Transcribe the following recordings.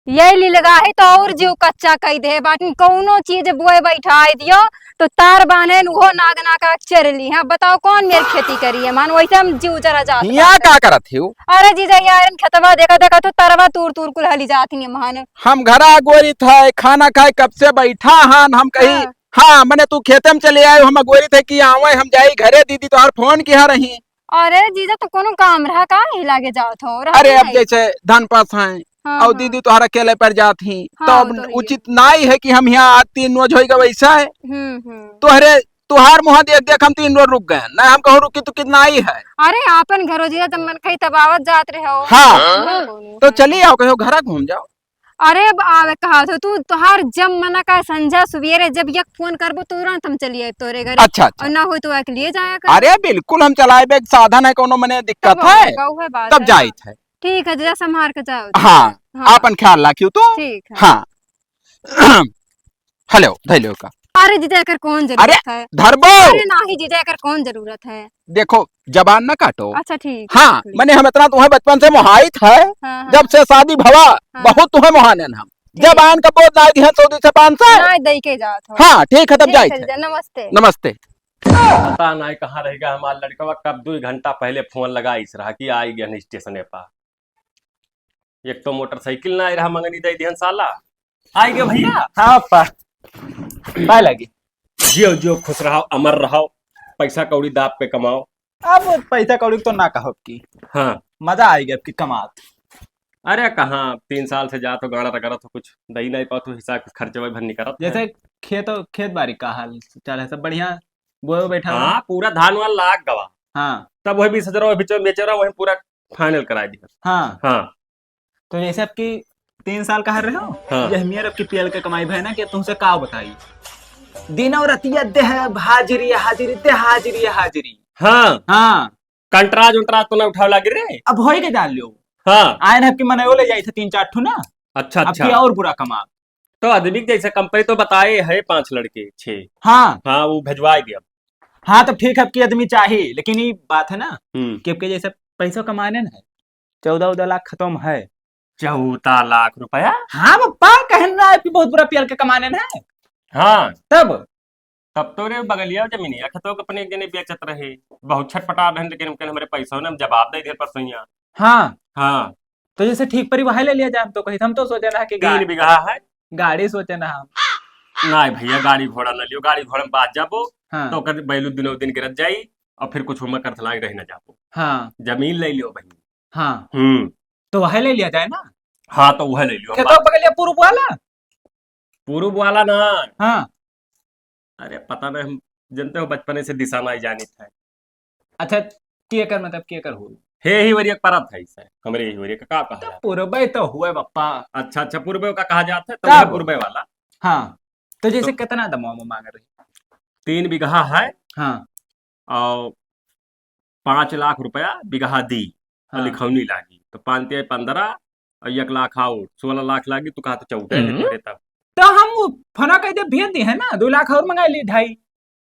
यही लगा है तो और जीव कच्चा कई दे बाकी कौनो चीज बोए बैठाई दियो तो तार बांधे वो नागना का चर ली है। बताओ कौन मेरी खेती करी है मान वैसे हम जीव जरा जात यहाँ का करत हो? अरे जीजा यार खेतवा देखा देखा तो तरवा तूर तूर कुल हली जाती है महान। हम घरा गोरी था खाना खाए कब से बैठा हान हम कही हाँ मैंने तू खेते में चले आये हम गोरी थे कि आवे हम जाई घरे दीदी तो हर फोन किया रही। अरे जीजा तो कोनो काम रहा का ही लागे जात हो अरे अब जैसे धन पास है और दीदी तुहरा अकेले पर जाती तो अब उचित नहीं है कि हम यहाँ 3 रोज होगा वैसा है। तुहरे तुहार मुँह देख देख हम 3 रोज रुक गए ना हम कहूँ रुकी तो कितना ही है। अरे आपन घरो जीजा तब मन कहीं तबावत जात रहे हो। हाँ तो चलिए आओ कहो घरा घूम जाओ। अरे अब आवे कहा तो तू तुहार जब मना का संझा सुबेरे जब यक फोन करबो तुरंत हम चलिए तोरे घर। अच्छा और ना हो तो एक लिए जाया कर। अरे बिल्कुल हम चलाए बेग साधन है कोनो मने दिक्कत है तब जाई थे। ठीक है जरा संभार के जाओ। हाँ आपन ख्याल रखियो तो ठीक है। हाँ हेलो धैलो का। अरे जीजा कर कौन जरूरत है धरबो। अरे नहीं जीजा कर कौन जरूरत है। देखो जबान न काटो। अच्छा ठीक। हाँ मैंने हम इतना तुम्हें बचपन से मोहाइट है। जब से शादी भवा बहुत तुम्हें मोहाने हम जबान का बोझ ना दिया 100 से 500 दई के जात हो। हाँ ठीक है तब जाए नमस्ते नमस्ते। पता नहीं कहाँ रहेगा हमारा लड़का कब 2 घंटा पहले फोन लगा इस रहा कि आई गया स्टेशन पर। एक तो मोटरसाइकिल ना आई रहा मंगनी दे दिहन साला आई गया भैया। हाँ पा पाए लगी जियो जियो खुश रहो अमर रहो पैसा कौड़ी दाप पे कमाओ। अब पैसा कौड़ी तो ना कहो की हाँ मजा आएगा आपकी कमात। अरे कहाँ 3 साल से जा तो गाड़ा रगड़ा तो कुछ दही नहीं पाओ तो हिसाब खर्चे वही भर नहीं करत। जैसे खेत बाड़ी का हाल चल है सब बढ़िया बोए बैठा। हाँ पूरा धान वाल लाग गवा। हाँ तब वही 20,000 बेचरा वही पूरा फाइनल करा दिया। हाँ हाँ तो जैसे आपकी 3 साल का रहे हो। हाँ। यह मेयर आपकी पीएल के कमाई है ना कि तुमसे का बताई दिन और रतिया दे हाजिरी हाजिरी दे हाजिरी हाजिरी। हाँ हाँ कंटराज उंटराज तो ना उठाव लागे रे। अब हो के डाल लो। हाँ आए ना आपकी मने ले जाई थे 3-4 ठो ना। अच्छा अच्छा अब और बुरा कमा तो आदमी जैसे कंपनी तो बताए है 5 लड़के 6। हाँ हाँ वो भिजवाए दिया। हाँ तो ठीक है आपकी आदमी चाहिए लेकिन ये बात है ना कि आपके जैसे पैसा कमाने ना 14 लाख खत्म है। 14 लाख रुपया। हाँ पप्पा कहना है बहुत बुरा पीएल के कमाने ना है। हाँ तब तो रे बगलिया जमीनिया खतो के अपने एक जने बेचत रहे बहुत छटपटा बहन लेकिन हमके हमारे पैसा ना जवाब दे दे परसैया। हाँ हाँ तो जैसे ठीक परिवहन ले लिया जाए हम तो कही हम तो सोचे ना कि 3 बीघा है गाड़ी सोचे ना हम। नहीं भैया गाड़ी घोड़ा न लियो गाड़ी घोड़ा में बात जाबो। हाँ। तो कर बैलू दिनों दिन गिरत जाई और फिर कुछ उम्र कर थला रह न जाबो। हाँ जमीन ले लियो भाई। हाँ तो वह ले लिया जाए ना। हाँ तो वह ले लियो खेतों बगलिया पूर्व वाला पूर्व वाला ना। हाँ अरे पता नहीं हम जानते हो बचपने से दिशा नहीं जानी था। अच्छा की एकड़ मतलब की एकड़ हुई हे ही वरिया परत है इसे हमरे ही वरिया का कहा जाता पूर्व तो हुए बप्पा। अच्छा अच्छा पूर्व का कहा जाता है तो पूर्व वाला। हाँ तो जैसे कितना दमा मांग रही 3 बीघा है। हाँ और 5 लाख रुपया बीघा दी। हाँ। लिखौनी लागी तो 5-15 और 1 लाख और 16 लाख लागी तो कहा तो 14 तब तो हम फना कह दे भेज दी है ना 2 लाख और मंगा ली 2.5।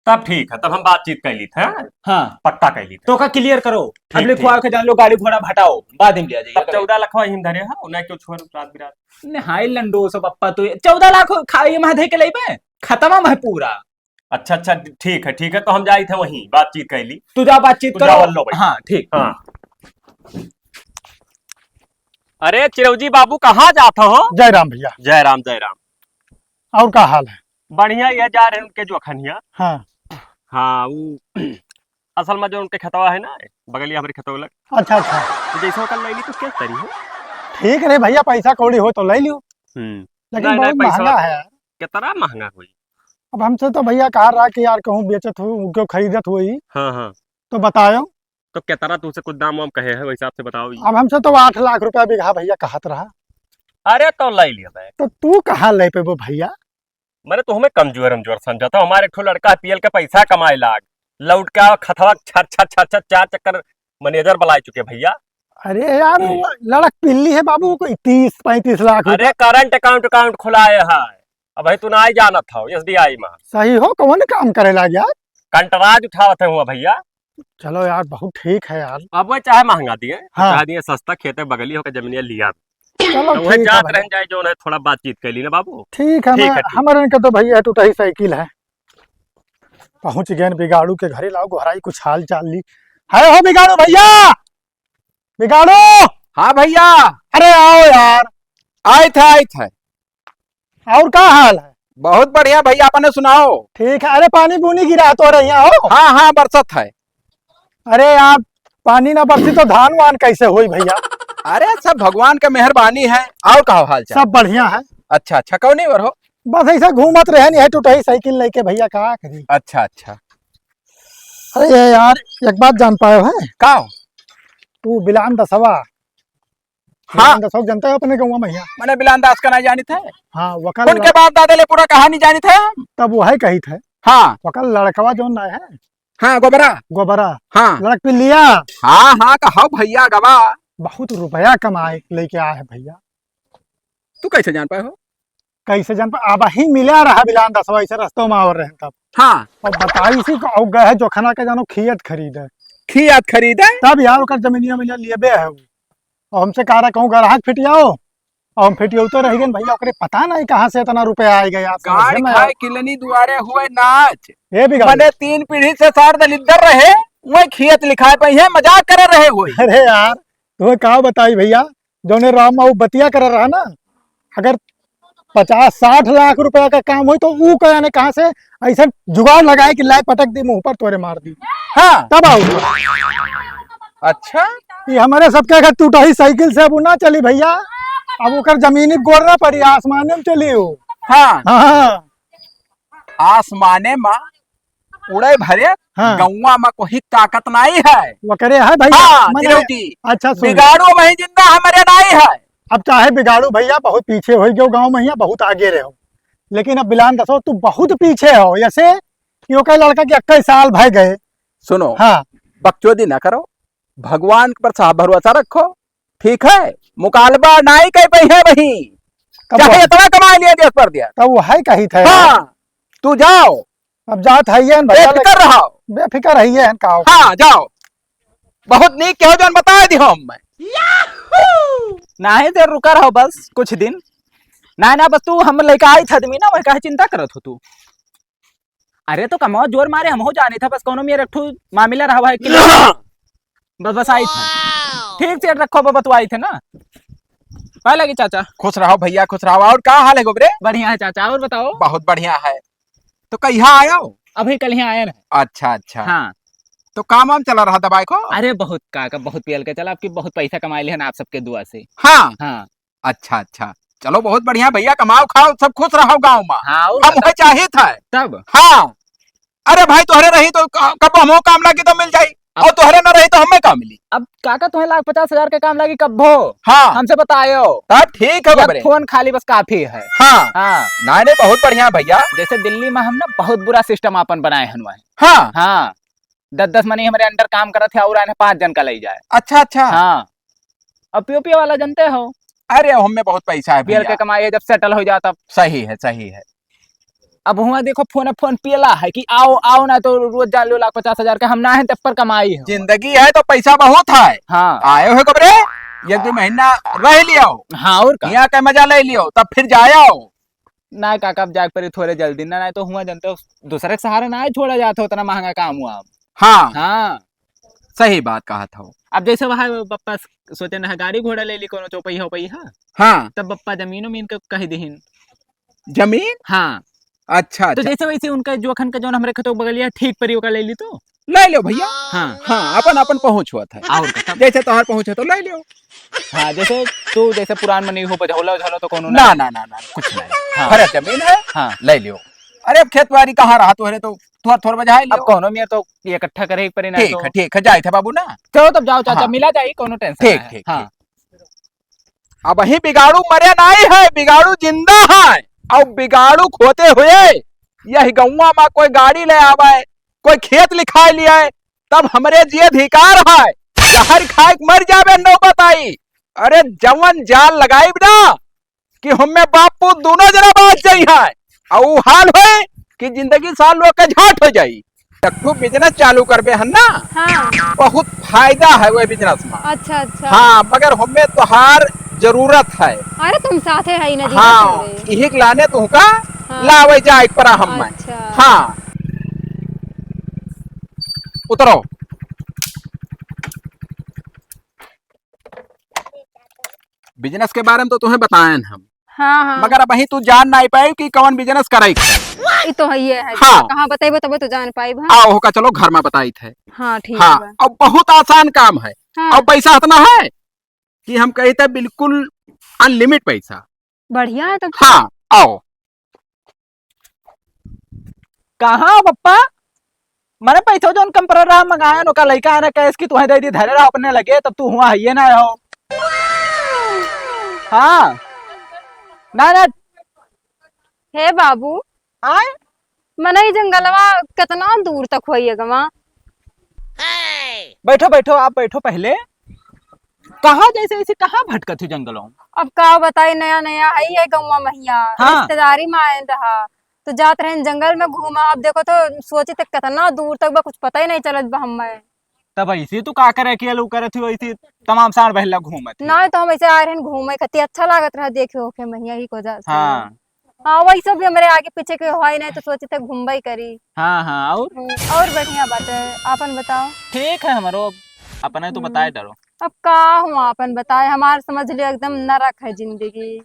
तब ठीक है तब हम बातचीत कर ली थे। हाँ पक्का कर ली तो का क्लियर करो अब लिखवा ठीक। के जान लो गाड़ी घोड़ा भटाओ बाद में लिया जाएगा 14 लाख हिम धरे है उन्हें क्यों छोड़ रात बिरात। हाई लंडो सब पप्पा तो 14 लाख खाई में दे के लेबे खत्म है पूरा। अच्छा अच्छा ठीक है तो हम जाई थे वहीं बातचीत कर ली। तू जा बातचीत करो। हाँ ठीक। हाँ अरे चिरौजी बाबू कहाँ जाता हो। जय राम भैया। जय राम जय राम। और का हाल है। बढ़िया ये जा रहे हैं उनके जो अखनिया। हाँ हाँ वो असल में जो उनके खतवा है ना बगलिया हमारे खतवा लग। अच्छा अच्छा तो जैसे कल ले ली तो क्या करी हो। ठीक है भैया पैसा कौड़ी हो तो ले लियो लेकिन नहीं, बहुत महंगा है। कितना महंगा हुई। अब हमसे तो भैया कहा रहा कि यार कहूँ बेचत हो क्यों खरीदत हुई हाँ हाँ तो बताओ तो कितना तुमसे कुछ दाम वाम कहे है वैसे आपसे बताओ। अब हमसे तो 8 लाख रुपया बीघा भैया कहत रहा। अरे तो ले लिया मैं तो तू कहाँ ले पे वो भैया। मैंने तो हमें कमजोर समझा था हमारे एक लड़का पीएल का पैसा कमाए लाग लौट के खतवा 4 चक्कर मैनेजर बुला चुके भैया। अरे यार लड़क पिल्ली है बाबू कोई 30-35 लाख। अरे करंट अकाउंट खुलाए है अब भाई तू ना जाना था SBI में। सही हो कौन काम करे लाग यार। कंटराज उठावत है हुआ भैया। चलो यार बहुत ठीक है यार। अब वो चाहे महंगा दिए हाँ। चाहे दिए सस्ता खेते बगली होकर जमीनिया लिया चलो तो वह ठीक है जात भैया। रह जाए जो है थोड़ा बातचीत कर ली ना बाबू। ठीक है ठीक है, मैं ठीक। हमारे इनका तो भैया टूटा ही साइकिल है। पहुंच गए न बिगाड़ू के घरे, लाओ गोहराई कुछ हाल चाल ली है। हो बिगाड़ू भैया, बिगाड़ू, हाँ भैया, अरे आओ यार। आए थे। और क्या हाल है? बहुत बढ़िया भैया, अपने सुनाओ। ठीक है। अरे पानी बुनी गिरा तो रही हो? हाँ हाँ, बरसत है। अरे यार पानी ना बरसी तो धान वान कैसे होई भैया? अरे सब भगवान का मेहरबानी है। और कहो हाल चाल? सब बढ़िया है। अच्छा अच्छा, कौन नहीं हो? बस ऐसा घूमत रहे नहीं है टूटा ही साइकिल लेके भैया, क्या करी। अच्छा अच्छा, अरे ये यार एक बात जान पाए है? का? तू बिलान दसवा, हाँ, बिलान दसवा जानते हो अपने गाँव भैया? मैंने बिलान दास का नहीं जानी थे। हाँ वकल उनके बाप दादा ले पूरा कहानी जानी थे। तब वो है कही थे। हाँ वकल लड़कवा जो ना है हाँ, गोबरा। गोबरा, हाँ लड़क पे लिया, हाँ हाँ, कहो भैया गवा। बहुत रुपया कमाए लेके आए है भैया। तू कैसे जान पाए हो? कैसे जान पाए? अब ही मिला रहा बिलान दसवा, ऐसे रस्तों में और रहे तब। हाँ, और बताई इसी को और गए है जोखना के जानो खियत खरीदे, खियात खरीदे। तब यार ओकर जमीनिया में लिए है वो। और हमसे कह रहा कहूँ ग्राहक फिटियाओ, और हम फिटियो तो रह गए भैया। ओकरे पता नहीं कहाँ से इतना रुपया आ गया। गाड़ खाए किलनी दुआरे हुए नाच। ये भी मैंने 3 पीढ़ी से सार दलिद्दर रहे, वही खियत लिखाए पे है, मजाक करे रहे हुए। अरे यार तुम्हें कहा बताई भैया, जोने राम बाबू बतिया कर रहा ना, अगर 50-60 लाख रुपया का काम हो तो वो कहने कहाँ से ऐसा जुगाड़ लगाए कि लाए पटक दी मुंह पर तोरे मार दी। हाँ, तब आओ। अच्छा, ये हमारे सबके अगर टूटा ही साइकिल से अब ना चली भैया, अब ओकर जमीनी गोरना पड़ी, आसमाने में चली हो। हाँ, हाँ आसमाने माँ उड़े भरे, हाँ। गौवा में कोई ताकत नहीं है। वो करे है भैया। हाँ, मने- दिलौटी। अच्छा सुन, बिगाड़ो में ही जिंदा हमारे नहीं है। अब चाहे बिगाड़ू भैया बहुत पीछे हो गयो गांव में, यहाँ बहुत आगे रहो, लेकिन अब बिलान दसो तू बहुत पीछे हो। जैसे कि ओकर लड़का के 21 साल भय गए। सुनो, हाँ बकचोदी ना करो, भगवान पर साफ भरोसा रखो, ठीक है? मुकालबा नहीं कह पई है वही, तब चाहे वो- इतना कमा लिया देश पर दिया। तब वो है कही थे। हाँ, तू जाओ, अब जात है ये भैया, बेफिक्र रहो। बेफिक्र है ये का। हाँ, जाओ, बहुत नीक के हो जौन बता दी हम। ना है देर रुका रहो बस कुछ दिन। ना ना बस तू हम लेके आई था आदमी ना, वही काहे चिंता करत हो तू? अरे तो कमाओ जोर मारे हम हो जाने था, बस कोनो मेरे रखू मामला रहा है कि बस बस आई था। ठीक से रखो बाबा, तू आई थे ना। क्या लगी चाचा? खुश रहो भैया, खुश रहो। और क्या हाल है गोबरे? बढ़िया है चाचा, और बताओ। बहुत बढ़िया है। तो कहाँ आया हो? अभी कल यहाँ आए ना। अच्छा अच्छा, हाँ। तो काम वाम चला रहा दवाई को? अरे बहुत काका, बहुत पियल के चला, आपकी बहुत पैसा कमाए ले आप सबके दुआ से। हाँ, हाँ अच्छा अच्छा, चलो बहुत बढ़िया भैया, कमाओ खाओ सब खुश रहो गाँव में। हाँ, और हम वही चाहिए था तब हाँ। अरे भाई तोहरे रही तो कब हम काम लगी तो मिल जाई, और तोहरे न रही तो हमें का मिली। अब काका तुम्हें 1,50,000 के काम लगी कब हो? हाँ, हमसे बतायो। तब ठीक है गोबरे। फोन खाली बस काफी है। हाँ हाँ, नहीं नहीं, बहुत बढ़िया भैया। जैसे दिल्ली में हम ना बहुत बुरा सिस्टम अपन बनाए हैं वहाँ। हाँ, हाँ, 10-10 मनी हमारे अंडर काम करत थे और 5 जन का ले जाए। अच्छा अच्छा। हाँ, अब पीओपी वाला जानते हो, अरे हमें बहुत पैसा है पियल के भैया। कमाई है, जब सेटल हो जाता तब। सही है सही है। अब हुआ देखो फोन पियला है कि आओ आओ ना, तो रोज जान लो 1,50,000 का हम ना है तब पर कमाई है। जिंदगी है तो पैसा बहुत है। हाँ आए हो गोबरे, 1-2 महीना रह लियो, हाँ, और का यहाँ का मजा ले लियो, तब फिर जाओ। ना काका, अब जाग पर थोड़े जल्दी ना, तो हुआ जानते हो दूसरे के सहारे ना छोड़ा जाता, उतना महंगा काम हुआ अब। हाँ, हाँ, सही बात कहा था। अब जैसे वहाँ बप्पा सोचे ना गाड़ी घोड़ा ले ली कोनो चौपही हो पही। हाँ, हाँ, तब बप्पा जमीन उमीन के कह दीन। जमीन। हाँ, अच्छा तो अच्छा, जैसे वैसे उनका जोखन का जो हमारे खतों बगलिया ठीक परी ओका ले ली तो। ले लो भैया। हाँ हाँ, अपन अपन पहुँच हुआ था, और का तब। जैसे तोहार पहुँचे तो ले लियो। हाँ, जैसे तू जैसे पुरान में नहीं हो बझौला उझौला तो कोनो ना ना ना ना, कुछ नहीं। हाँ। खरे जमीन है, हाँ, ले लियो। अरे अब खेत बाड़ी कहाँ रहा तोहरे, तो थोड़ा थोड़ा बजाए अब लियो। कोनो में तो इकट्ठा करे एक परी ना तो। ठीक है, जाए थे बाबू ना। चलो तब जाओ चाचा, हाँ। मिला जाए, कोनो टेंशन ठीक ना है। ठीक हाँ, अब वही बिगाड़ू मरे नहीं है, बिगाड़ू जिंदा है। और बिगाड़ू खोते हुए यही गौवा में कोई गाड़ी ले आवे, कोई खेत लिखा लिया है, तब हमरे जी अधिकार है। जहर खाए के मर जावे नो बताई। अरे जवन जाल लगाई ना कि हमें बापू दोनों जना बात जाई है, और ऊ हाल है कि जिंदगी साल लोग के झाट हो जाई। तू बिजनेस चालू करबे हन ना, हाँ, बहुत फायदा है वो बिजनेस में। अच्छा अच्छा। हाँ, मगर हमें तोहार जरूरत है। अरे तुम साथे है ही ना जी हाँ तेरे। यही लाने तुमका हाँ। लावे जाए पर हम में। अच्छा। हाँ उतरो। बिजनेस के बारे में तो तुम्हें बताएं हम, हाँ हाँ मगर अब वही तू जान नहीं पाई कि कौन बिजनेस करे। ये तो है ये है। हाँ। कहाँ बताइबो तब तो जान पाइब। हाँ आओ होका चलो घर में बताई थे। हाँ ठीक हाँ बा। अब बहुत आसान काम है। हाँ और पैसा इतना है कि हम कहते बिल्कुल अनलिमिट पैसा। बढ़िया है तब तो। हाँ आओ। कहाँ पप्पा मैंने पैसा जो कम पर रहा मंगाया नो का लड़का आने कैस की तुम्हें दे दी धरे रहा अपने लगे तब तू हुआ ये ना हो। हाँ ना ना हे बाबू आए मने ई जंगलवा कितना दूर तक होइए गवा। बैठो बैठो आप बैठो पहले। कहाँ जैसे ऐसे कहाँ भटकत थी जंगलों में? अब का बताई नया नया है ये गौवा महिया। हाँ। रिश्तेदारी में आए रहा तो जात रहे जंगल में घूमा। अब देखो तो सोचे तक कितना दूर तक बा कुछ पता ही नहीं चलत बा हमें। तब ऐसे तू का करे के लू करे थी वैसे तमाम साल बहला घूमत थी। ना तो हम ऐसे आए रहे घूमे खती अच्छा लागत रहा देखे ओके महिया ही को जा से। हाँ हाँ वही सब भी हमारे आगे पीछे के हुआ ही नहीं तो सोचे थे घूमबा ही करी। हाँ और और बढ़िया बात है आपन बताओ। ठीक है हमारो अपने तो बताए डरो। अब का हुआ अपन बताए हमार समझ लियो एकदम नरक है जिंदगी।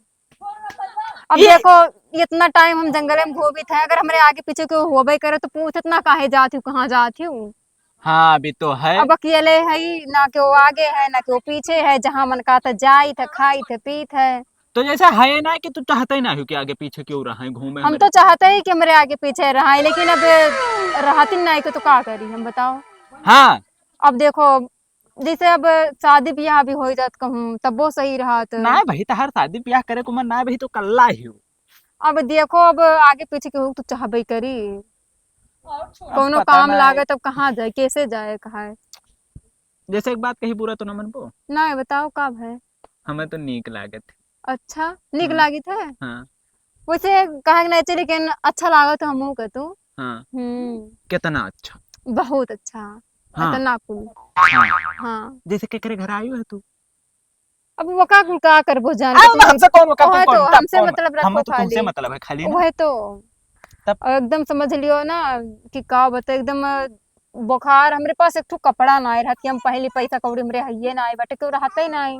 अब देखो इतना टाइम हम जंगल में घूमी थे अगर हमारे आगे पीछे को होबे करे तो पूछत ना काहे जाती हूँ कहाँ जाती हूँ। हाँ अभी तो है। अब अकेले है ही ना कि वो आगे है ना कि वो पीछे है जहाँ मन का था जाई थे खाई थे पीत है। तो जैसा है ना कि तू चाहता ही ना हो कि आगे पीछे क्यों रहा है घूमे हम तो चाहते ही कि हमारे आगे पीछे रहा है लेकिन अब रहती नहीं तो का करी हम बताओ। हाँ अब देखो जैसे अब शादी ब्याह भी हो जात कहूँ तब वो सही रहा तो। ना भाई तहार शादी ब्याह करे को मन ना भाई तो कल्ला ही हो। अब देखो अब आगे पीछे के हो तो चाहबे करी कोनो पता काम नहीं। लागे तब कहाँ जाए कैसे जाए कहा है। जैसे एक बात कही बुरा तो न मन पो ना बताओ कब है। हमें तो नीक लागत। अच्छा निक हाँ। लागी थे। हाँ वैसे कहे नहीं चाहिए लेकिन अच्छा लागा तो हमू के तू। हाँ कितना अच्छा। बहुत अच्छा। हाँ। इतना कुल। हाँ हाँ जैसे केकरे घर आई है तू अब वो का करबो जान आ, के तू हमसे कौन वकालत ओहे कौन तो तब हमसे कौन मतलब रखो हमें तो तुमसे खाली। मतलब है खाली ना। वही तो तब और एकदम समझ लियो ना कि का बता एकदम बुखार हमरे पास एक ठो कपड़ा ना आए रहती हम पहले पैसा कौड़ी हमरे हइये ना आए बटे क्यों रहते ही नहीं।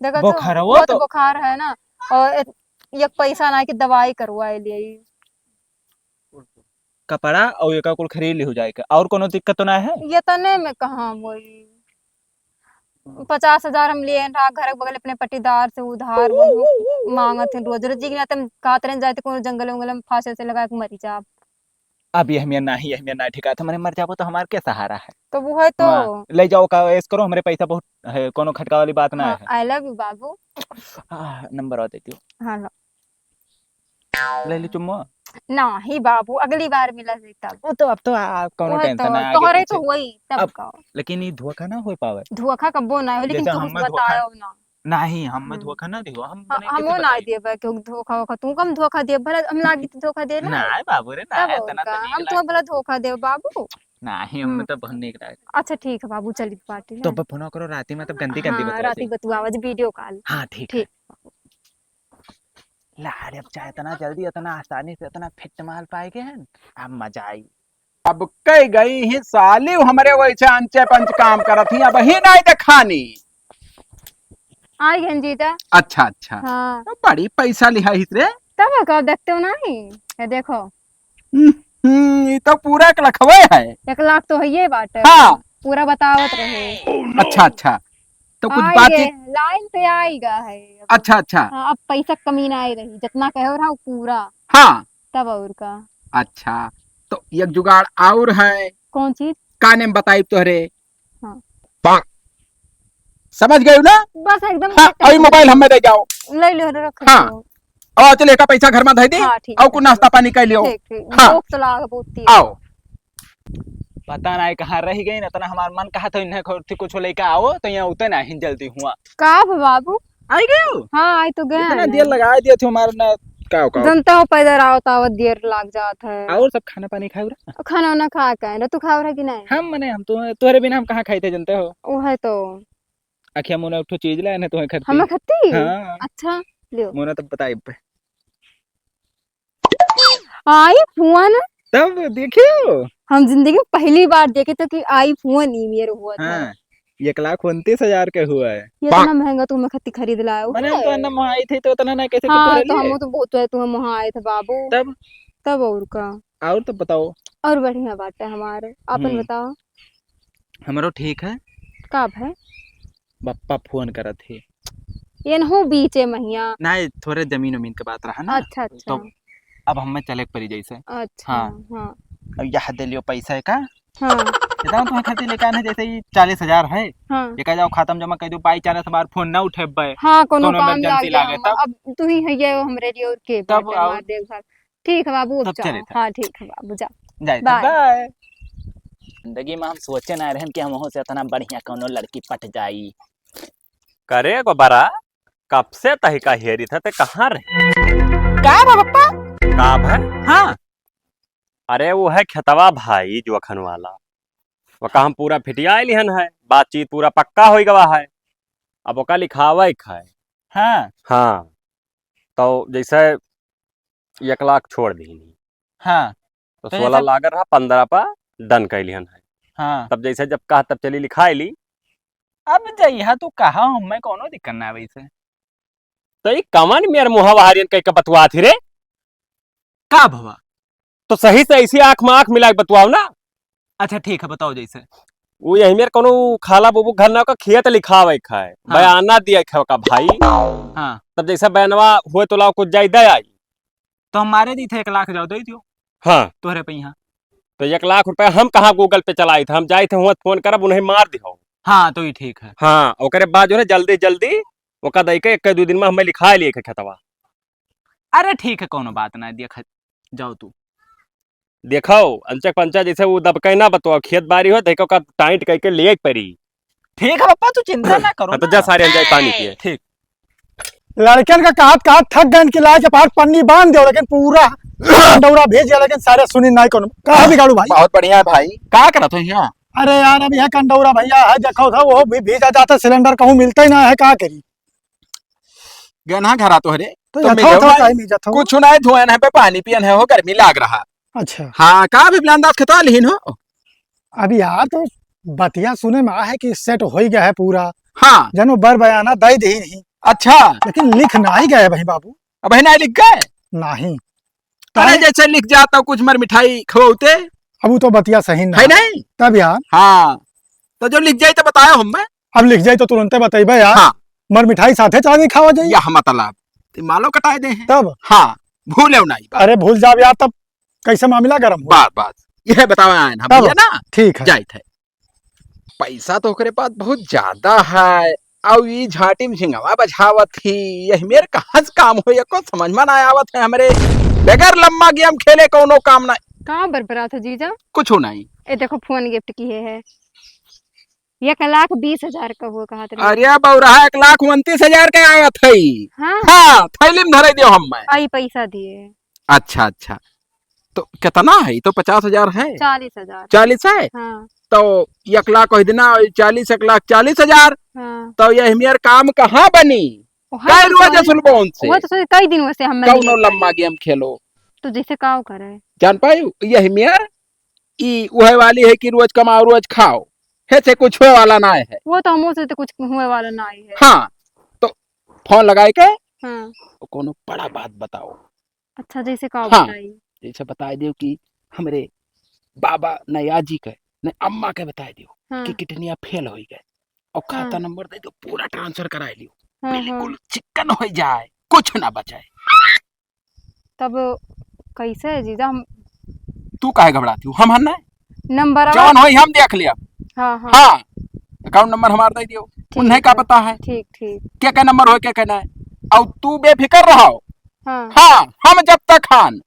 देखो तो बुखार वो बहुत तो बुखार है ना और एक पैसा ना कि दवाई करवाए लिए। कपड़ा और एक कुल खरीद ली हो जाएगा और कोनो दिक्कत तो ना है। ये तने में कहाँ वही 50,000 हम लिए रहा घर बगल अपने पटीदार से उधार मांगत है रोज रोज जी तुम कहते रह जाते कोनो जंगल वंगल में फांसी से लगा के मरी जा। अब ये हमें ना ठिका था मैंने मर जाबो तो हमारे क्या सहारा है। तो वो है तो हाँ, ले जाओ का ऐस करो हमारे पैसा बहुत है कोनो खटका वाली बात ना हाँ है। I love you Babu. Number और देती हूँ हाँ लो। ले ली चुम्मा। नहीं बाबू अगली बार मिला तब। वो तो अब तो कोनो वो टेंशन तो ना आगे तोहरे तो पीछे। वही तब अब का लेकिन ये धोखा ना हो पावे। धोखा कब्बो ना हो लेकिन जैसे कहूँ हमें धोखा बतायो ना। नहीं हमें धोखा ना दियो हम बने हमो कैसे ना बताई। दे बा क्यों धोखा वोखा तू कम धोखा दे भला हम लागी तो धोखा दे ना ना बाबू रे ना तब और इतना का तो नहीं हम तुम्हें भला धोखा दे बाबू। नहीं हमें तो बहुत नहीं लगा। अच्छा ठीक है बाबू चली पार्टी तो है। अब फोन करो राती में तब गंदी गंदी हाँ बतवा राती बतुआ आज वीडियो कॉल। हाँ ठीक ठीक। ला अरे अब चाहे इतना जल्दी इतना आसानी से इतना फिट माल पाएगे हैं अब मजा आई। अब कई गई ही साली हमारे वैसे अंचे पंच काम करत ही अब ही नहीं दिखानी। आई गंजीता। अच्छा अच्छा हाँ तो बड़ी पैसा लिहा ही रे। तब कब देखते हो नहीं ये देखो ये तो पूरा एक लखवे है। 1 लाख तो है ये बात है। हाँ पूरा बतावत रहे। अच्छा अच्छा तो कुछ आएगे बातचीत। लाइन पे आएगा है अब। अच्छा अच्छा हाँ अब पैसा कमी ना आई रही जितना कहो रहा पूरा हाँ तब और का। अच्छा तो एक जुगाड़ और है। कौन चीज। का नेम बताई तोहरे। हाँ समझ गए ना। बस एकदम हाँ सेट अभी मोबाइल हमें दे जाओ। ले लो रख हाँ। लो। और चले का पैसा घर में धई दी हाँ ठीक और है, कुछ नाश्ता पानी कर लियो। ठीक ठीक हाँ। भूख तो लाग बहुत आओ पता नहीं कहाँ रह गई ना इतना हमारा मन कहा था इन्हें कुछ लेकर आओ तो यहाँ उतरे नहीं जल्दी हुआ का बाबू। आई गए हाँ आई तो गए इतना देर लगा दिया थे हमारे ना का जनता हो पैदल आओ तो देर लग जात है। और सब खाना पानी खाओ रहा खाना वाना खा के तू खाओ रहा कि नहीं। हम मने हम तो तुम्हारे बिना हम कहाँ खाई थे जानते हो। वो है तो अखिया मोना एक ठो चीज लाए ना तुम्हें खरीदी हमें खत्ती हाँ अच्छा लियो मोना तब बताई पे आई फोन तब देखियो हम जिंदगी में पहली बार देखे तो कि आई फोन ही मेरे हुआ था हाँ 1,29,000 का हुआ है ये इतना महंगा तुम खत्ती खरीद लाए हो मैंने हम तो अन्ना वहाँ आई थी तो उतना ना कैसे हाँ कितने तो लिए हम तो बहुत है तुम वहाँ आए थे बाबू तब तब और का और तो बताओ और बढ़िया बात है हमारे अपन बताओ हमारो ठीक है कब है पप्पा फोन करा थे ये न बीचे महिया नहीं थोड़े जमीन उमीन के बात रहा ना अच्छा अच्छा तो अब हमें चले पड़ी जैसे अच्छा हाँ। हाँ अब यह दे लियो पैसा का हाँ इतना तुम्हें खर्चे लेके आने जैसे ही 40,000 है हाँ ये कह जाओ खातम जमा कर दो बाई 40 फोन ना उठे बे हाँ कोनो कोनो काम इमरजेंसी लागे लागे तब अब तू ही है ये हमरे लिए और के तब बाटे आओ। हमार देखभाल ठीक है बाबू अब तब चले जाओ तब। हाँ ठीक है बाबू जा जाए बाय। बाय जिंदगी में हम सोचे ना रहन कि हम से इतना बढ़िया कोनो लड़की पट जाई करे गोबरा कब से तही का हेरी था ते कहाँ रहे का पप्पा का है हाँ अरे वो है खेतवा भाई जो अखन वाला वो का हम पूरा फिटिया लिहन है बातचीत पूरा पक्का हो गवा है अब ओका लिखावा है हाँ हाँ तो जैसे 1,00,000 छोड़ दी हाँ तो तो 16 जैसे- लागर रहा 15 पर डन कैलिहन है हाँ तब जैसे जब कहा तब चली लिखाई ली अब जइहा तू कहा हमें कोनो दिक्कत ना वैसे तो ये कमन मेर मुहा हारियन कई का बतवा थी रे का भवा तो सही से ऐसी आंख में आंख मिला के बतवाओ ना अच्छा ठीक है बताओ जैसे वो यही मेरे कोनो खाला बुबू घर ना का खेत लिखावे खाए हाँ। बयाना दिया खाओ का भाई हाँ तब जैसा बयानवा हुए तो लाओ कुछ ज्यादा आई तो हमारे दी थे 1,00,000 जाओ दे दियो हाँ तोहरे पे यहाँ तो 1,00,000 रुपया हम कहाँ गूगल पे चलाई थे हम जाए थे वहाँ फोन करब उन्हें मार दिहो हाँ तो ही ठीक है हाँ ओकरे बाद जो है जल्दी जल्दी ओका दई के 1-2 दिन में हमें लिखा लिए के खेतवा अरे ठीक है कोनो बात ना देख जाओ तू देखो अंचक पंचा जैसे वो दबके ना बतवाओ खेत बारी हो देखो का टाइट करके ले परी ठीक है पप्पा तू चिंता ना करो हाँ, तो ना। जा सारे अंजाय पानी पिए ठीक लड़कन का कहत कहत थक गए कि लाए के पास पन्नी बांध दो लेकिन पूरा डौरा भेज दिया लेकिन सारे सुनी नहीं कोनो कहा बिगाड़ू भाई बहुत बढ़िया है भाई क्या करा तो यहाँ अरे यार अब यह कंडौरा भैया है देखो था वो भी भेजा जाता सिलेंडर कहूँ मिलता ही ना है क्या करी गहना घरा तो हरे तो तो यथो मिले था भाई। काहे नहीं जथो कुछ नहीं धुआन है पे पानी पियन है हो गर्मी लाग रहा अच्छा हाँ का भी बिलांदाज खता लिहिन हो अब यार तो बतिया सुने में आ है कि सेट हो ही गया है पूरा हाँ जनो बर बयाना दे दे ही नहीं अच्छा लेकिन लिख ना ही गए भाई बाबू अब है ना लिख गए नहीं अरे जैसे लिख जाता कुछ मर मिठाई खवौते अब वो तो बतिया सही ना है नहीं तब यार हाँ तो जो लिख जाए तो बताया हम मैं अब लिख जाए तो तुरंत बताइबे यार हाँ मर मिठाई साथे चावल खावा जाइए यह मतलब तो मालो कटाए दे हैं तब हाँ भूले नहीं अरे भूल जाब यार तब कैसे मामला गरम हुआ बात बात यह बताओ आयन हम तब। भैया ना ठीक है जाए थे पैसा तो ओकरे पास बहुत ज्यादा है और ये झाटी में झिंगवा बझावत थी यही मेरे कहाँ से काम हो को समझ में ना आवत है हमरे बगैर लम्बा गेम खेले कोनो काम ना कहाँ बरबरा था जीजा कुछ नहीं ए देखो फोन गिफ्ट किए है 1,20,000 का वो कहा था अरे बौरा 1,29,000 के आवत है हाँ हाँ थैली में धरे दियो हम मैं आई पैसा दिए अच्छा अच्छा तो कितना है तो 50,000 है 40,000 40 है हाँ तो 1,00,000 कह देना 40 1,40,000 हाँ तो यह मेरे काम कहाँ बनी कई रोज सुनबोन से वो तो कई दिनों से हम कौनो लम्बा गेम खेलो तो जैसे काव करे जान पाई यही मेयर ई वह वाली है कि रोज कमाओ रोज खाओ है से कुछ हुए वाला ना है वो तो हमो से तो कुछ हुए वाला ना ही है हाँ तो फोन लगाए के हाँ कोनो बड़ा बात बताओ अच्छा जैसे काव हाँ। बताई जैसे बता दियो कि हमरे बाबा नया जी के ने अम्मा के बता दियो हाँ कि कितनिया फेल हो गए और खाता हाँ। नंबर दे दो पूरा ट्रांसफर कराए लियो हाँ हाँ बिल्कुल चिकन हो जाए कुछ ना बचाए तब कैसे है जीजा हम तू काहे घबराती हूँ हम हन नंबर जवान हो हम देख लिया हाँ हाँ हाँ अकाउंट नंबर हमारा दे दियो उन्हें क्या पता है ठीक ठीक क्या क्या नंबर हो क्या कहना है और तू बेफिक्र रहो हाँ हाँ हम जब तक खान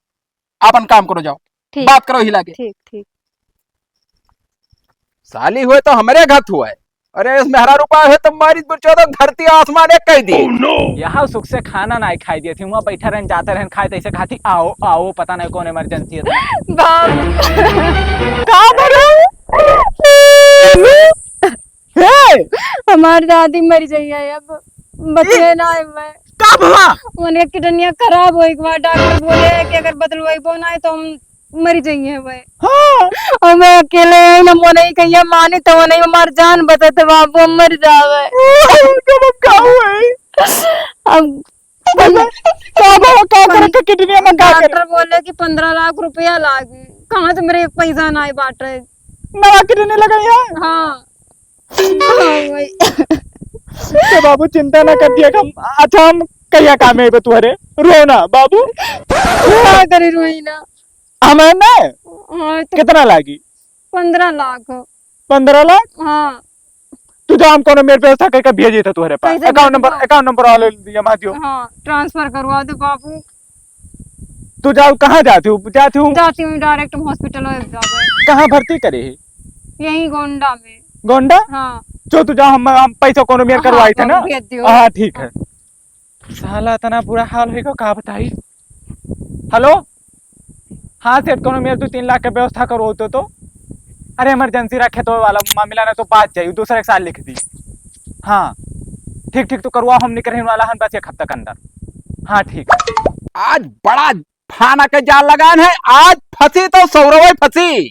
अपन काम करो जाओ ठीक बात करो हिला के ठीक ठीक साली हुए तो हमारे घर हुआ है अरे इसमें हरा रुपया है तो मारी चौदह धरती आसमान एक कह दी यहाँ सुख से खाना नहीं खाई दिए थी वहाँ बैठा रहन जाते रहन खाए तैसे खाती आओ आओ पता नहीं कौन इमरजेंसी है बाप का बड़े हे हमारी दादी मर जाइए अब बचे ना मैं का भवा उन्हें किडनियां खराब हो एक बार डॉक्टर बोले कि अगर बदलवाई बोना है तो हम मर जाइए भाई। हाँ और मैं अकेले न वो नहीं कहिए मानी तो वो नहीं हमार जान बचत बाबू हम मर जावे का हुआ है अब का करे किडनी में का करे डॉक्टर बोले कि 15 लाख रुपया लागे कहाँ से मेरे पैसा ना बाटे नवा किडनी लगाई है हाँ भाई तो बाबू चिंता ना कर दिया हम अच्छा हम कहिया काम है तुम्हारे रोना बाबू क्या करी रोहिना हमें ना हाँ तो कितना लागी 15 लाख 15 लाख हाँ तू तो हमको मेरे व्यवस्था करके भेजे था तुम्हारे पास कैसे अकाउंट नंबर वाले दिया मा दियो हाँ ट्रांसफर करवा दो बाबू तू जाओ कहाँ जाती हूँ जाती हूँ डायरेक्ट हॉस्पिटल में जावे कहाँ भर्ती करे है यही गोंडा में गोंडा हाँ जो तू जाओ हम पैसा कोनो मेरे करवाई थे ना बाबू भेज दियो हाँ ठीक है साला इतना बुरा हाल होगा का बताई हेलो हाँ सेठ कोनो मेरे 2-3 लाख का व्यवस्था करो तो अरे इमरजेंसी रखे तो वाला मामला ना तो बात चाहिए दूसरे के साथ लिख दी हाँ ठीक तो करवा हम निकलने वाला हम बस 1 हफ्ता के अंदर हाँ ठीक है आज बड़ा फाना के जाल लगान है, आज फंसी तो सौरव फंसी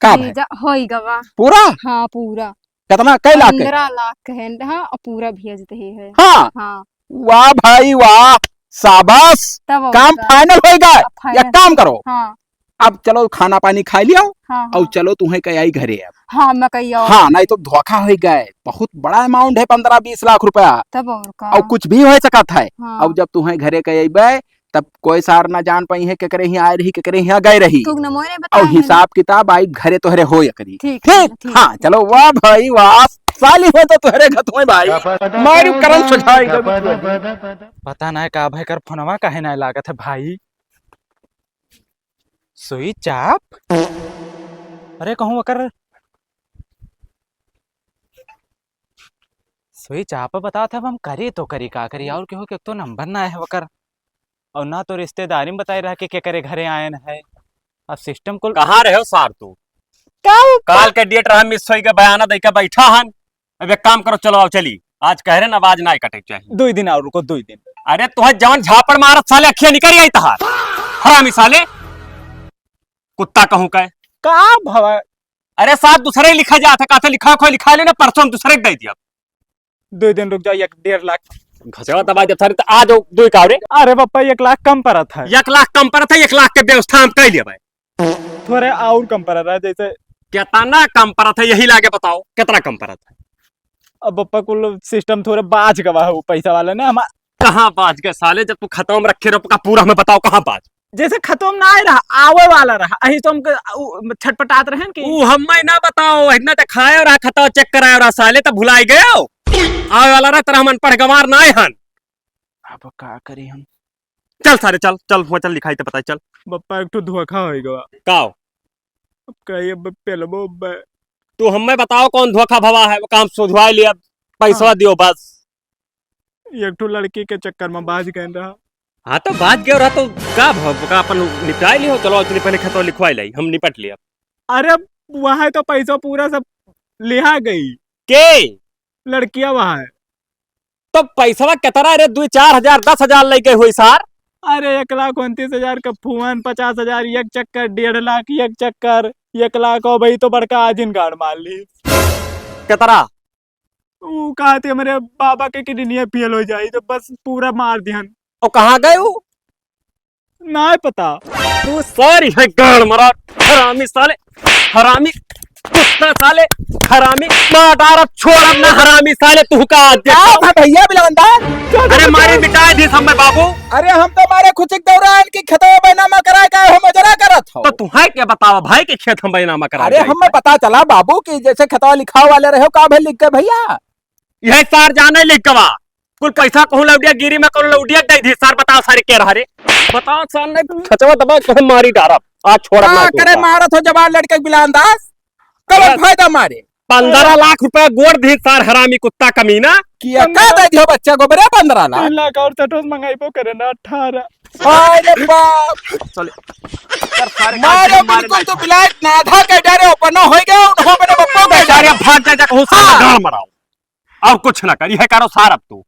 का भाई होई गवा पूरा हाँ पूरा कितना कई लाख है? 15 लाख है हाँ और पूरा भेज दे है हाँ हाँ वाह भाई वाह शाबाश तब काम फाइनल होएगा। अब या फाइनल काम करो हाँ अब चलो खाना पानी खा लिया हाँ और चलो तुम्हें कहीं आई घरे अब हाँ मैं कही और हाँ नहीं तो धोखा हो गए, बहुत बड़ा अमाउंट है 15-20 लाख रुपया तब और का और कुछ भी हो सकता है। हाँ। अब जब तुम्हें घरे कहीं अबे तब कोई सार ना जान पाई है के करे यहाँ आए रही के करे यहाँ गए रही तू न मोरे और बताया हिसाब किताब आई घरे तोहरे हो या करी ठीक है, ठीक ठीक हाँ चलो वाह भाई वाह साली हो तो तुहरे घर तुम्हें भाई मारू करन सुझाएगा पता ना का भाई कर फोनवा काहे ना लागत है भाई सुई चाप अरे कहूँ अकर सुई चाप बता था हम करे तो करी का करी और केहू के तो नंबर ना है वकर और ना तो रिश्तेदारी में बताई रहा के करे घरे आयन है अब सिस्टम को कहाँ रहे हो सार तू काल के डेट रहा मिस होई के बयाना दे के बैठा हन। अब एक काम करो चलो आओ चली आज कह रहे ना आवाज ना कटे चाहिए 2 दिन और रुको 2 दिन अरे तुह जवन झापड़ मारत साले अखियां निकल आई तहार हरामी साले कुत्ता कहूं का का भवा अरे साथ दूसरे ही लिखा जाता का लिखा कोई लिखा लेना परसों हम दूसरे दे दिया 2 दिन रुक जाओ 1.5 लाख घसवा दबा जब सारे आ जाओ दो कावरे अरे पप्पा 1 लाख कम पड़ा था 1 लाख कम पर था 1 लाख के व्यवस्था हम कर लिए भाई थोड़े और कम पड़ा रहा जैसे कितना कम पर था यही लाके बताओ कितना कम पर था अब पप्पा को सिस्टम थोड़ा बाज गवा है वो पैसा वाला ना हम कहाँ बाज गए साले जब तू खत्म रखे रहो का पूरा हमें बताओ कहाँ बाज जैसे खत्म ना आए रहा आवे वाला रहा अही तो हम छटपटात रहे कि ऊ हमें ना बताओ इतना तो खाए और खता चेक कराए और साले तो भुलाई गए हो आवे वाला रहा तेरा मन पढ़ गवार ना हन अब का करी हम चल सारे चल चल चल लिखाई तो पता चल बप्पा एक तो धोखा होएगा काओ अब कहिए पेलबो तू हमें बताओ कौन धोखा भवा है वो काम सुधवाई लिया पैसा दियो बस एक तो लड़की के चक्कर में बाज गए रहा हाँ तो बात गया रहा तो का अपन निपटाई लियो चलो चलिए पहले खतो लिखवाई लाई हम निपट लिया अरे वहां तो पैसा पूरा सब लिहा गई के लड़कियां वहां है तो पैसा कितना रे 2-4 हजार 10 हजार लेके हुई सार अरे 1,29,000 का फोन 50,000 एक चक्कर 1.5 लाख एक चक्कर 1 लाख हो भाई तो बड़का आजिन गाड़ मार ली कितना वो कहा थे मेरे बाबा के किडनी फेल हो जाई तो बस पूरा मार दिहन और कहाँ गए वो ना पता तू सारी है गाड़ मरा हरामी साले हरामी कुत्ता साले हरामी मार छोड़ ना हरामी साले तू का भैया बिलवंदा अरे मारी मिटाए दी समय बाबू अरे हम तो मारे खुचिक दौरान की खेतवा बैनामा कराए का हम जरा करत हो तो तुम्हारे क्या बतावा भाई के खेत हम बैनामा करा अरे हमें पता चला बाबू कि जैसे खेतवा लिखा वाले रहे हो का भे लिख के भैया यह सार जाने लिख गवा कुल पैसा कहूं लौडिया गिरी में कहूं लौडिया दे दी सार बताओ सारे क्या रहा रे बताओ सार ने खचवा दबा कहे मारी डारा आज छोड़ा ना करे मारत हो जवान लड़के बिलांदास कब फायदा मारे 15 लाख रुपया गोड़ दी सार हरामी कुत्ता कमीना। किया का दे दियो बच्चा को बरे 15 लाख 3 लाख और सटोस मंगाई करे ना 18। अरे बाप मारे बिल्कुल तो बिलायत ना था के डरे ऊपर ना हो गया हो मेरे बप्पो के बेचारे भाग जा जा सारा गांव मराओ और कुछ ना करी है करो सार अब तू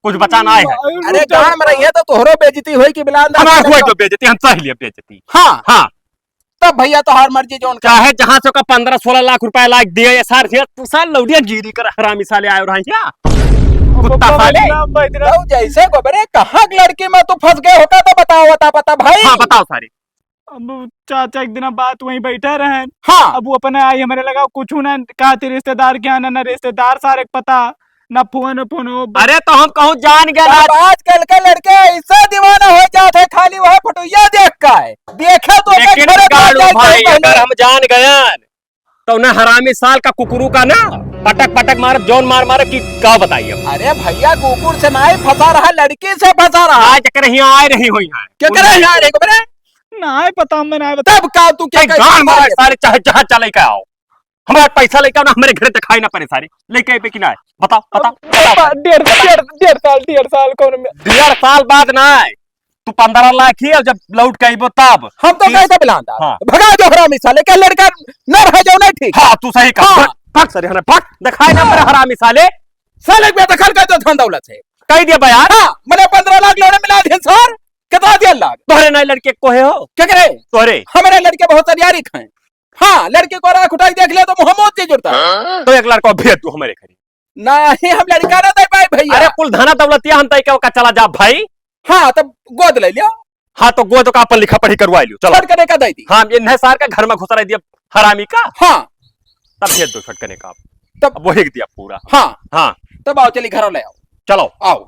कुछ बचा ना है। अरे गांव में रही है तो तोहरो बेइज्जती होई कि बिलान हमारा हुआ तो बेइज्जती हम सही लिए बेइज्जती। हां हाँ तब भैया तो हर मर्जी जोन का चाहे जहां से का 15-16 लाख रुपया लाख दिए ये सार तू साल लौडिया गिरी कर हरामी साले आयो रहा क्या कुत्ता साले। तो जैसे को बरे कहां की लड़की में तू फंस गए होता तो बताओ बता भाई। हाँ बताओ सारे। अब चाचा एक दिन बात वहीं बैठे रहे। हाँ अब वो अपने आई हमारे लगा कुछ ना कहा थे रिश्तेदार क्या ना रिश्तेदार सारे पता ना फोन हो। अरे तो हम कहूँ जान गया अब आजकल के लड़के ऐसा दीवाना हो जाते खाली वह फटुइया देख का है देखे तो लेकिन गाड़ू भाई अगर हम जान गए तो उन्हें हरामी साल का कुकुरू का ना पटक पटक मार जौन मार की का बताइए। अरे भैया कुकुर से नहीं फंसा रहा लड़की से फंसा रहा आज कर यहाँ आए रही हुई है क्या करे यहाँ रे बरे ना पता मैं ना बता तब का तू क्या गान मार सारे चाहे जहाँ चले के आओ हमारा पैसा लेके आओ ना हमारे घर दिखाई ना पड़े सारे लेके आए पे कि ना बताओ बताओ। 1.5 साल कौन में 1.5 साल बाद ना आए तू 15 लाख ही जब लौट के आइबो तब हम तो कैसे बिलांदा हाँ। भगा जो हरामी साले क्या लड़का न रह जाओ नहीं ठीक। हाँ तू सही कहा हाँ। फक सर हने फक दिखाई ना पड़े हरामी साले साले पे दखल कर दो धन दौलत से कह दिया बयान। हाँ मैंने 15 लाख लौड़े मिला दिए सर कितना दिया लाख तोहरे नए लड़के कोहे हो क्या करे तोहरे हमारे लड़के बहुत तैयारी खाए। हाँ लड़के को राख उठाई देख ले तो मोहम्मद की जुड़ता तो एक लड़का भेज तू हमारे घरे नहीं हम लड़का ना दे पाए भैया। अरे कुल धना दौलतिया हम तय का चला जा भाई। हाँ तब गोद ले लियो। हाँ तो गोद का अपन लिखा पढ़ी करवा लियो चलो छटकने का दे दी। हाँ ये नए सार का घर में घुसा रह दिया हरामी का। हाँ तब भेज दो छटकने का तब अब वही दिया पूरा। हाँ हाँ तब आओ चली घरों ले आओ चलो आओ।